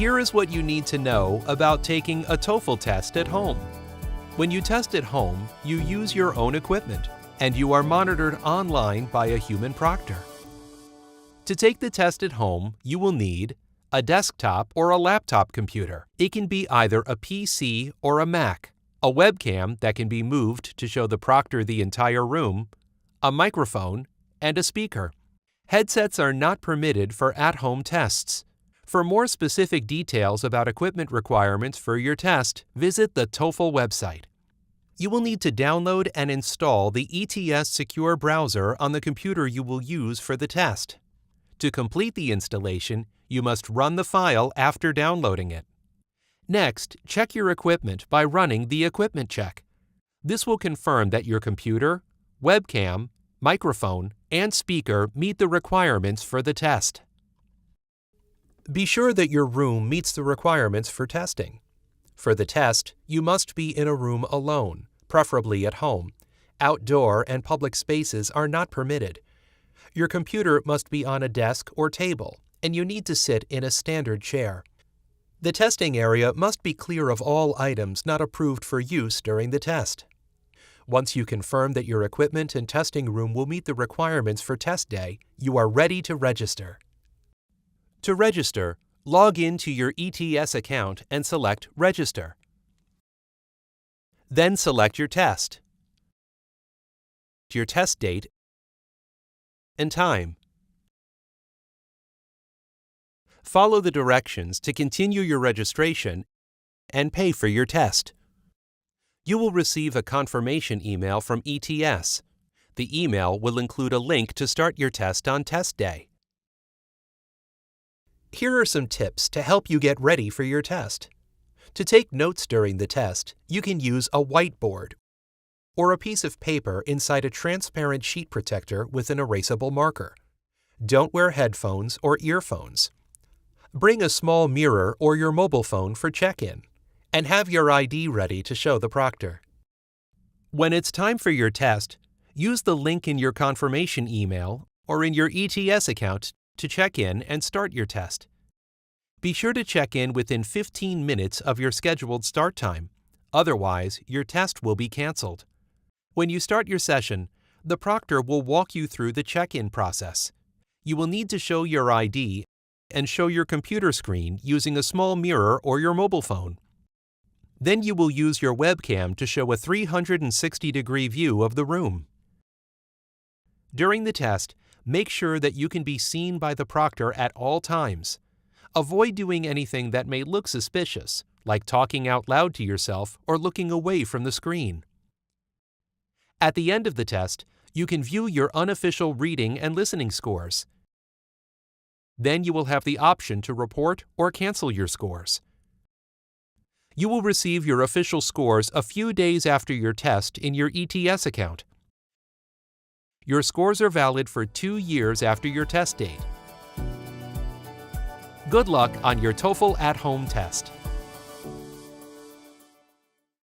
Here is what you need to know about taking a TOEFL test at home. When you test at home, you use your own equipment, and you are monitored online by a human proctor. To take the test at home, you will need a desktop or a laptop computer. It can be either a PC or a Mac, a webcam that can be moved to show the proctor the entire room, a microphone, and a speaker. Headsets are not permitted for at-home tests. For more specific details about equipment requirements for your test, visit the TOEFL website. You will need to download and install the ETS Secure browser on the computer you will use for the test. To complete the installation, you must run the file after downloading it. Next, check your equipment by running the equipment check. This will confirm that your computer, webcam, microphone, and speaker meet the requirements for the test. Be sure that your room meets the requirements for testing. For the test, you must be in a room alone, preferably at home. Outdoor and public spaces are not permitted. Your computer must be on a desk or table, and you need to sit in a standard chair. The testing area must be clear of all items not approved for use during the test. Once you confirm that your equipment and testing room will meet the requirements for test day, you are ready to register. To register, log in to your ETS account and select Register. Then select your test, your test date, and time. Follow the directions to continue your registration and pay for your test. You will receive a confirmation email from ETS. The email will include a link to start your test on test day. Here are some tips to help you get ready for your test. To take notes during the test, you can use a whiteboard or a piece of paper inside a transparent sheet protector with an erasable marker. Don't wear headphones or earphones. Bring a small mirror or your mobile phone for check-in, and have your ID ready to show the proctor. When it's time for your test, use the link in your confirmation email or in your ETS account to check in and start your test. Be sure to check in within 15 minutes of your scheduled start time. Otherwise, your test will be canceled. When you start your session, the proctor will walk you through the check-in process. You will need to show your ID and show your computer screen using a small mirror or your mobile phone. Then you will use your webcam to show a 360-degree view of the room. During the test, make sure that you can be seen by the proctor at all times. Avoid doing anything that may look suspicious, like talking out loud to yourself or looking away from the screen. At the end of the test, you can view your unofficial reading and listening scores. Then you will have the option to report or cancel your scores. You will receive your official scores a few days after your test in your ETS account. Your scores are valid for 2 years after your test date. Good luck on your TOEFL at-home test.